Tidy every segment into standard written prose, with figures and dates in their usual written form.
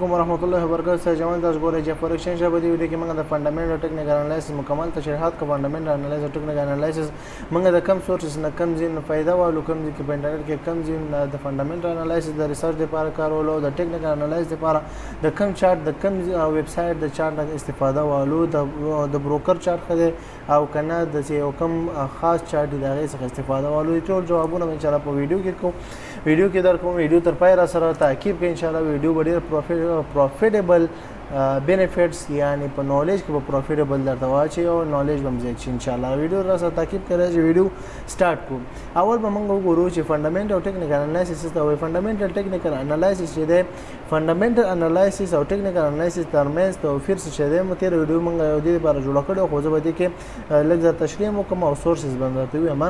کوم رحمت الله وبرکاته سره جمال تاسو ګورئ چې فور ایکسچینج په دې ویډیو کې موږ د فندامنټل ټیکنیکل انالیسس مکمل تشریحات کوو. فندامنټل انالیسس او ټیکنیکل انالیسس موږ د کم سورسز نه کم ځین فائدہ والو کم ځین کې په انټرنیټ کې کم ځین د فندامنټل انالیسس د ریسرچ لپاره کارولو د ټیکنیکل انالیسس لپاره د کم چارت د کم ویب سټ د چارت نه استفاده والو د بروکر چارت خده او کنه د یو کم خاص چارت د هغه څخه استفاده والو ټول جوابونه ان شاء الله په ویډیو کې کوم ویډیو کې درکوم. ویډیو تر پای را سره تعقیب کې ان شاء الله ویډیو ډیر پروفیټیبل بینیفټس یعنی په نالج کې به پروفیټیبل درته واچي او نالج به مزید شي ان شاء الله. ویډیو را سره تعقیب کړئ چې ویډیو سٹارټ کوم. اول به موږ وګورو چې فندامنټل او ټیکنیکل انالیسس ته وایي. فندامنټل ټیکنیکل انالیسس چې دی فندامنټل انالیسس او ټیکنیکل انالیسس ترمنځ توپیر څه دی مته ویډیو موږ یو دې لپاره جوړ کړو خو زه به دې کې لږ تشریح وکم او سورسز باندې ویم.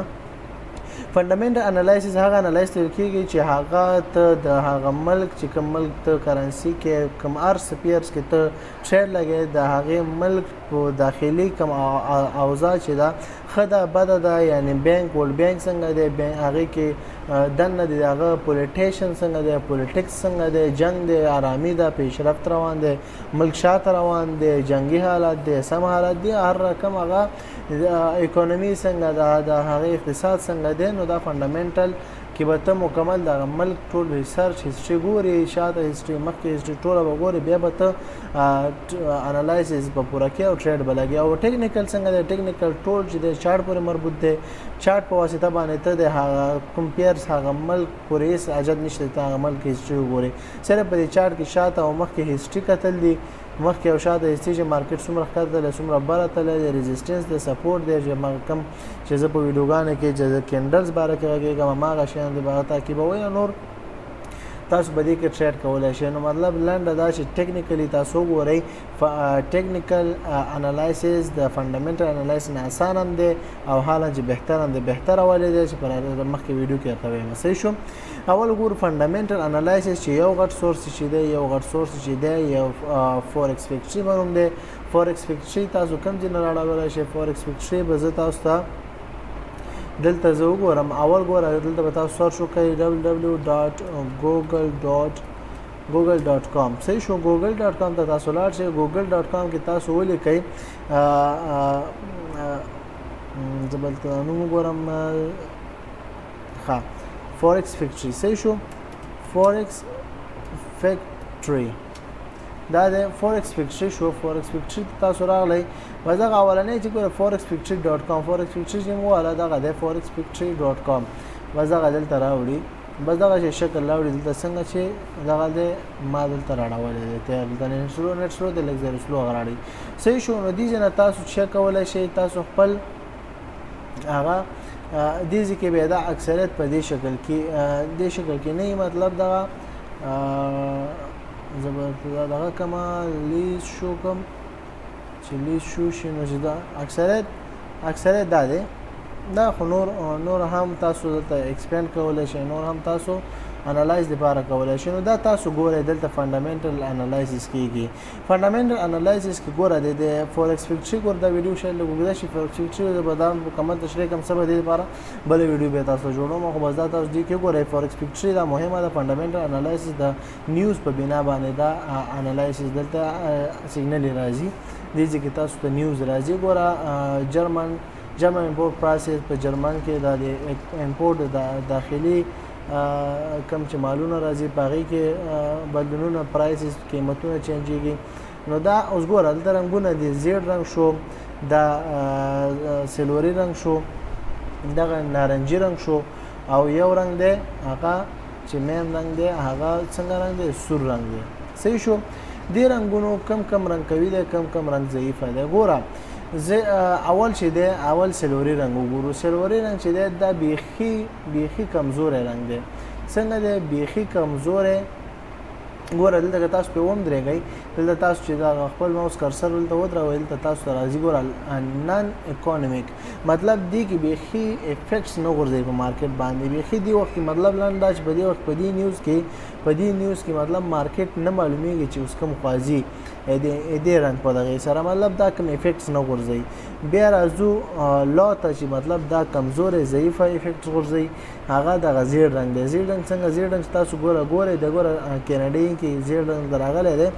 فندامنټل انالیسس هغه انالیسس کیږي چې هغه ته د هغه ملک چې کوم ملک ته کرنسی کې کوم ارس پیرس کې ته ټریډ لګي د هغه ملک په داخلي کوم اوضاع چې دا خدا بده ده یعنی بانک ول بانک څنګه دی هغه کې دنه دی هغه پولیټیشن څنګه دی پولیټکس څنګه دی جنگ دی آرامي ده پیشرفت روان دی ملک شاته روان دی جنگي حالات دی سم حالات دی هر رقم هغه اکونومي څنګه ده د هغه اقتصاد څنګه دی نو دا فندامنټل کې به ته مکمل د ملک ټول ریسرچ هیستوري ګوري شاته هیستوري مخکې هیستوري ټول به ګوري بیا به ته انالیسس په پوره کې او ټریډ بلګي. او ټیکنیکل څنګه دی ټیکنیکل ټول چې د چارت پورې مربوط دی چارت په واسطه باندې ته د کمپیرز هغه ملک پورې اجازه نشته ته هغه ملک هیستوري ګوري صرف په دې چارت کې شاته او مخکې هیستوري کتل دي مخکې او شاته هیستوري مارکیټ څومره ښکته دی څومره بره تللی دی ریزسټنس دی سپورټ دی چې کم چې زه په ویډیوګانو کې چې کینډلز باره کې غږېږم هماغه شیان دی به تعقیبوئ نور تاسو به دې کې ټریډ کولی شئ. نو مطلب لنډه دا چې ټیکنیکلی تاسو وګورئ ټیکنیکل انالیسس د فندامنټل انالیسس نه اسان هم دی او حالا چې بهتر هم دی بهتر ولې دی چې په مخکې ویډیو کې راته وایم. صحیح شو. اول وګورو فندامنټل انالیسس چې یو غټ سورس چې دی یو غټ سورس چې دی یو فورکس فیکټری باندې دی. فورکس فیکټری تاسو کوم ځای نه راوړلی شئ فورکس فیکټری به زه تاسو ته دلته زه وګورم. اول ګوره دلته به تاسو سرچ وکړئ www.google.com. صحیح شو. google.com ته تاسو لاړ شئ. google.com کې تاسو ولیکئ زه بلته نوم وګورم ښه فورکس فیکټری. صحیح شو. فورکس فیکټری دا د فورکس فیکټری شو. فورکس فیکټری تاسو راغلی بس دغه اولنی چې ګوره forex-factory.com فورکس فیکټری چې مو والا دغه دی forex-factory.com بس دغه دلته راوړي بس دغه شکل راوړي دلته څنګه چې دغه دی ما دلته راوړی دی ته دلته نت سلو د لږ زیات سلو غراړي. صحیح شو. نو دې ځای تاسو چک کولی شئ تاسو خپل هغه دې ځای کې به دا اکثریت په دې شکل کې نه مطلب دغه زبر دغه کما لیز شو کم چې لیز شو شي نو چې دا اکثریت دا دی دا خو نور هم تاسو دلته ایکسپینډ کولی شئ نور هم تاسو انالایز لپاره کولی شئ. نو دا تاسو ګورئ دلته فندامنټل انالایسس کیږي. فندامنټل انالایسس کې ګوره د فورکس فیکټری ګوره دا ویډیو شاید لږ اوږده شي فورکس فیکټری د بدام مکمل تشریح کوم څه به دې لپاره بله ویډیو به تاسو جوړوم خو بس دا تاسو دې کې ګورئ فورکس فیکټری دا مهمه ده. فندامنټل انالایسس د نیوز په بنا باندې دا انالایسس دلته سیګنل راځي دې کې تاسو ته نیوز راځي. ګوره جرمن امپورټ پرایسز په جرمن کې د امپورټ داخلي کم چې مالونه راځي په هغې کې بدلونونه پرایسز قیمتونه چینجېږي. نو دا اوس ګوره دلته رنګونه دي زیړ رنګ شو دا سلوري رنګ شو دغه نارنجي رنګ شو او یو رنګ دی هغه چې مین رنګ دی هغه څنګه رنګ دی سور رنګ دی. صحیح شو. دې رنګونو کم رنګ کوي دی کم رنګ ضعیفه دی. ګوره اول چې دی اول سلوري رنګ وګورو. سلوري رنګ چې دی دا بیخي کمزوری رنګ دی. څنګه دی بیخي کمزوری. ګوره دلته تاسو په وم درېږئ دلته تاسو چې دا خپل ماوس کرسر دلته ودرئ دلته تاسو ته راځي ګوره نان اکونومیک مطلب دی کې بیخي افیکټس نه غورځوي په مارکیټ باندې بیخي دی وخت کې مطلب لاندې دا چې په دې وخت په دې نیوز کې په په دې نیوز کې مطلب مارکیټ نه معلومیږي چې اوس کوم خوازي دې رنګ په دغه سره مطلب دا کوم افیکټس نه غورځي بیا راځو لا ته چې مطلب دا کمزورې ضعیفه افیکټس غورځي هغه د زیړ رنګ دی زیړ رنګ څنګه زیړ رنګ تاسو ګوره د کینیډي کې زیړ رنګ دراغلی دی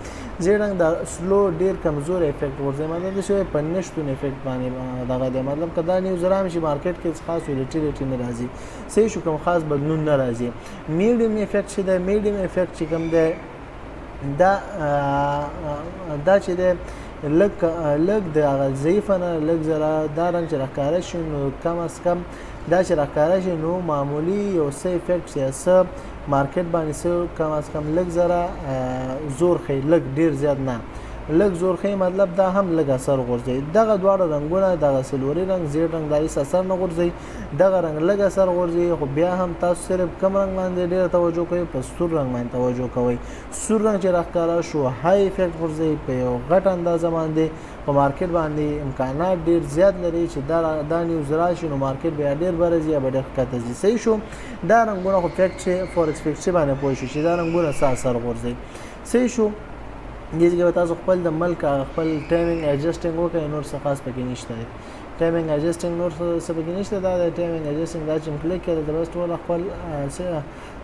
زیړ رنګ د سلو ډیر کمزور افیکټ ورځي مطلب د شوی په نشټون افیکټ باندې دغه دی مطلب کدا نیوز رام شي مارکیټ کې خاص ولیټیلیټی نه راځي صحیح شو کوم خاص بدلون نه راځي میډیم افیکټ چې دی میډیم افیکټ چې کوم دی دا چې دی لږ د ضعیف نه لږ زره دا رنګ چې راښکاره شي نو کم از کم دا چې راښکاره شي نو معمولی یو څه افیکټ چې څه مارکیټ باندې څه کم از کم لږ زره زور ښیي لږ ډیر زیات نه لږ زور ښیي مطلب دا هم لږ اثر غورځوي دغه دواړه رنګونه دغه سلوري رنګ زیړ رنګ دا هیڅ اثر نه غورځوي دغه رنګ لږ اثر غورځوي خو بیا هم تاسو صرف کم رنګ باندې ډېر توجه کوئ په سور رنګ باندې توجه کوئ سور رنګ چې راښکاره شو های افیکټ غورځوي په یو غټ اندازه باندې په مارکیټ باندې امکانات ډیر زیات لري چې دا نیوز راشي نو مارکیټ بیا ډیر برځي یا ډیر ښکته ځي صحیح شو دا رنګونه خو فیکټ چې فورکس فیکټ باندې پوه شو چې دا رنګونه څه اثر غورځوي صحیح شو دې کې تاسو خپل د ملک خپل ټایمینګ ایڈجسټینګ وکړئ نور څه خاص پکې نشته ټایمینګ ایڈجسټینګ نور څه پکې نشته دا د ټایمینګ ایڈجسټینګ دا چې کلیک کړئ د بس ټول خپل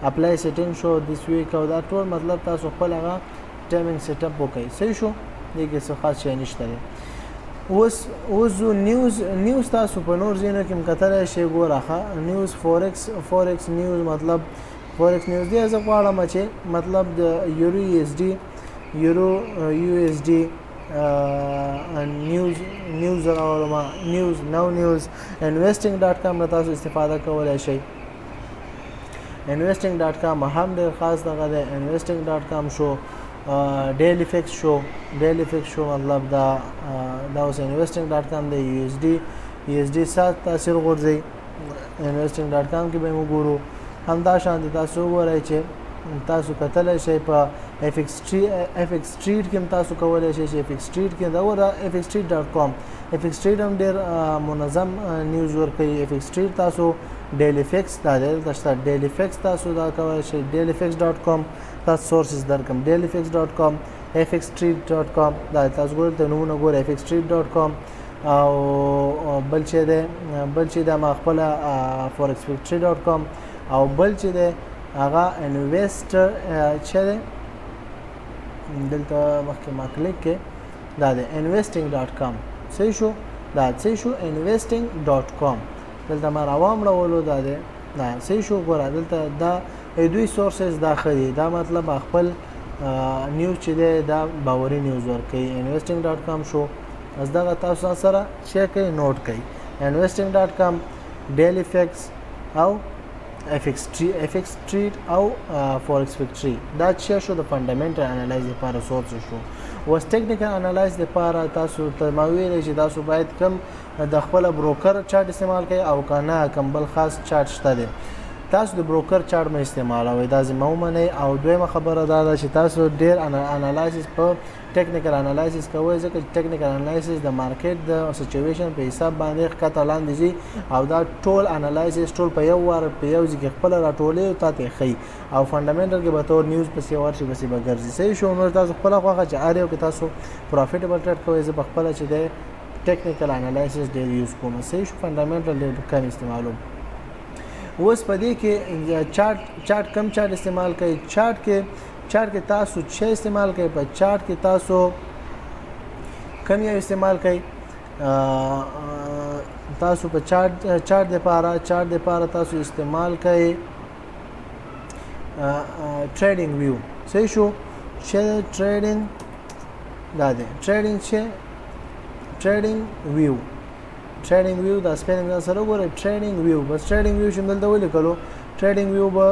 اپلای سیټینګ شو دیس ویک او دا ټول مطلب تاسو خپل هغه ټایمینګ سیټ اپ وکړئ صحیح شو دې کې څه خاص شی نشته اوس نیوز تاسو په نور ځینو کې مکتره شي ګورخه نیوز فورکس نیوز مطلب فورکس نیوز دی زه غواړم چې مطلب د یورو یو اس ډي نیوز راولما نیوز investing.com نه تاسو استفاده کولای شئ investing.com هم ډېر خاص دغه دی investing.com شو ډیلی فکس شو مطلب دا اوس investing.com دی USD سات تاثیر غورځي investing.com کې به موږ ګورو همدا شان تاسو وګورئ چې تاسو کتلای شئ په FX Street کې تاسو کولای شئ چې FX Street کې دا وره fxstreet.com FX Street هم ډېر منظم نیوز ورکوي FX Street تاسو ډیلی فکس دا تاسو ډیلی فکس تاسو دا کولای شئ dailyfix.com تاسو سورسز درکم dailyfix.com fxstreet.com دا تاسو ګورئ ته نمونه ګورئ fxstreet.com او بل چې دا ما خپل forexfactory.com او بل چې ده هغه انویسټر چې ده دلته مخکې ما کلیک کې دا ده investing.com صحیح شو investing.com دلته ما روام راولو دا ده صحیح شو ګوره دلته دا دوی سورسز داخلي دا مطلب خپل نیوز چې ده دا باوري نیوز ورکوي investing.com شو از دغه تاسو سره شیر کوي نوٹ کوي investing.com dailyfix او FX Street او Forex Factory دا چې شو د فندامنټل انالایز لپاره سورس شو وس ټیکنیکل انالایز لپاره تاسو ته ما ویل چې تاسو باید کم د خپل بروکر چارت استعمال کړئ او کنه کم بل خاص چارت شته دي تاسو د بروکر چارت مې استعمالوي دا زموږ منه او دویمه خبره دا ده چې تاسو ډیر انالایسس په ټیکنیکل انالایسس کوئ ځکه ټیکنیکل انالایسس د مارکیټ د سچويشن په حساب باندې ښکته لاندې ځي او دا ټول انالایسس ټول په یو وار په یو ځای کې خپل راټولې او تاسو خي او فندامنټل کې به تور نیوز په سی ورشي به ګرځي صحیح شو نو تاسو خپل خواخه چې اړیو کې تاسو پروفیټیبل ټریډ کوئ زه خپل چې د ټیکنیکل انالایسس ډیر یوز کوم صحیح شو فندامنټل ډیر کم استعمالوم اوس په دې کې چارت کم چارت استعمال کوي چارت کې تاسو چې استعمال کوي په چارت کې تاسو کم یو استعمال کوي تاسو په چارت لپاره تاسو استعمال کوي ټریډینګ ویو صحیح شو چې ټریډینګ دا دی ټریډینګ ویو دا سپیلینګ سره وګورئ ټریډینګ ویو بس ټریډینګ ویو شمول دا ولیکلو ټریډینګ ویو به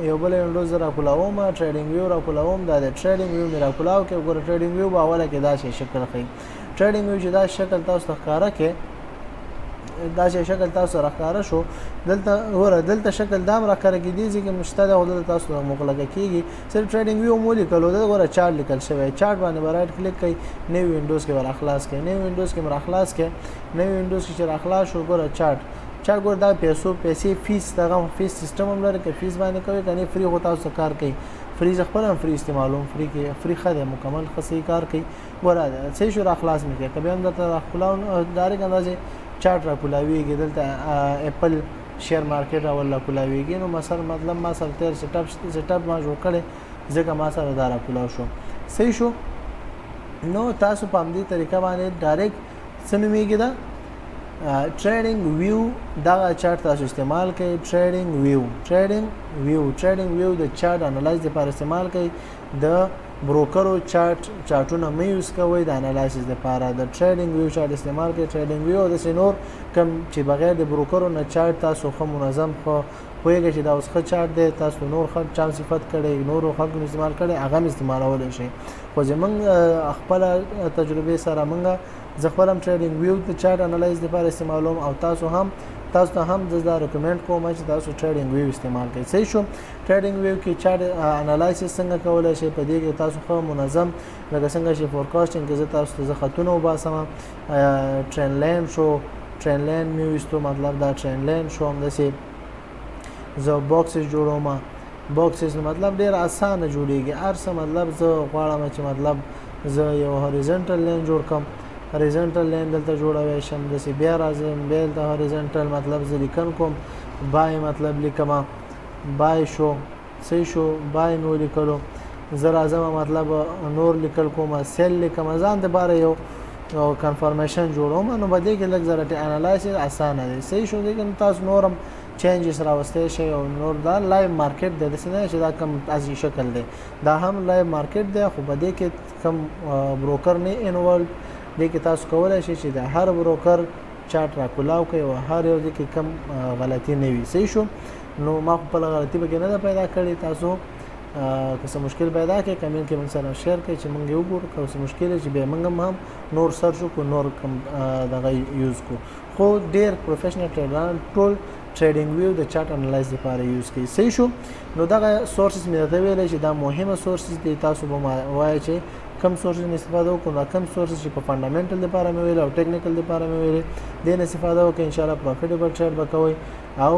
یو بل وینډوز را کولاوم ټریډینګ ویو را کولاوم دا د ټریډینګ ویو میرا کولاو کې وګوره ټریډینګ ویو به اوله کې دا شی شکل خي ټریډینګ ویو چې دا شکل تاسو ښکارا کې دا شکل تاسو راښکاره شو دلته شکل دام راښکاره کیږي چې مشتاده ولته تاسو مغلقه کیږي صرف ټریډینګ ویو مولي کولو دا غوړه چارت لیکل شوی چارت باندې رائټ کلیک کړئ نیو وینډوز کې ور اخلاص کړئ نیو وینډوز کې چې اخلاص شو غوړه چارت چارت ګور دا پیسې فیس دغه فیس سیستم هم لري که فیس باندې کوي کني فری هو تاسو کار کوي فری خپل هم فری استعمالوم فری کې فری خدای مکمل خصي کار کوي ګور صحیح شو را خلاص مې کبه هم د خپلون داري اندازې چارت را کولاویږي دلته اپل شیر مارکیټ او الله کولاویږي نو مثلا مطلب ما سره تیر سیټ اپ ما جوړ کړي ځکه ما سره دارا کولاو شو صحیح شو نو تاسو په دې طریقه باندې ډایرکټ سنويږي دا ټریډینګ ویو دا چارت تاسو استعمال کوي ټریډینګ ویو د چارت انالایز لپاره استعمال کوي د بروکرو چارټونه مې یوز کوي د انالایسس لپاره د ټریډینګ ویو چارت استعمال کوي ټریډینګ ویو د سينور کم چې بغیر د بروکرو نه چارت تاسو خو منظم خو پوهیږئ چې دا اوس ښه چارت دی تاسو نور ښه چا صفت کړي نور خلکو استعمال کړي هغه استعمالولی شي خو زمونږ خپل تجربه سره مونږ زه خپل هم ټریډینګ ویو د چارت انالایز لپاره استعمالوم او تاسو ته هم زه ریکمند کوم چې تاسو ټریډینګ ویو استعمال کړئ صحیح شو ټریډینګ ویو کې چارت انالایسس څنګه کولای شي په دې کې تاسو خو منظم لکه څنګه چې فورکاسټینګ کې زه تاسو ته خطونه وباسم ټرین لاین مې وستو مطلب دا ټرین لاین شو هم دسي زه باکسز جوړوم باکسز مطلب ډیر اسانه جوړیږي ارسه مطلب زه غواړم چې مطلب زه یو هوریزونټل لاین جوړ کوم هوریزونټل لاین دلته جوړوي شم د سی بیا راځم بیل ته هوریزونټل مطلب زه لیکن کوم بای مطلب لیکم بای شو صحیح شو بای نو لیکلو زه راځم مطلب نور لیکل کوم سیل لیکم ځان د بار یو کنفرمیشن جوړوم نو بده کې لږ زره انالایسس اسانه دی صحیح شو دي که تاسو نورم چینجز راوستي شي او نور دا لایو مارکیټ د دسنه چې دا کم ازي شکل دی دا هم لایو مارکیټ دی خو بده کې کم بروکر نه انوالو دې کې تاسو کولای شئ چې د هر بروکر چارت را کولاو کوي او هر یو دې کې کم غلطي نه وي صحیح شو نو ما خپل غلطي به نه پیدا کړی تاسو که څه مشکل پیدا کې کمنټ کې موږ سره شیر کړئ چې موږ یو ګور که څه مشکل چې به موږ هم نور سرچ کو نور کم دغه یوز کو خو ډیر پروفیشنل ټریډران ټول ټریډینګ ویو د چارت انالایز لپاره یوز کوي صحیح شو نو دغه سورسز مې ته ویل چې دا مهمه سورسز دي تاسو به وایي چې کم سورسز استفاده وکړو کم سورسز چې په فندامنټل لپاره مې ویل او ټیکنیکل لپاره مې ویل دې نه استفاده وکړئ ان شاء الله پروفیټیبل ټریډ وکوي او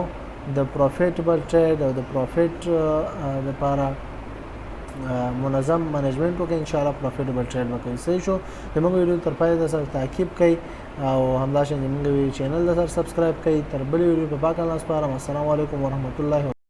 د پروفیټیبل ټریډ او د پروفیټ لپاره منظم منیجمنت وکړئ ان شاء الله پروفیټیبل ټریډ وکړئ صحیح شو زموږ ویډیو تر پای سره تعقیب کړئ او همداشان زموږ چینل سره سبسکرایب کړئ تر بل ویډیو په پاک الله سپارم السلام علیکم ورحمت الله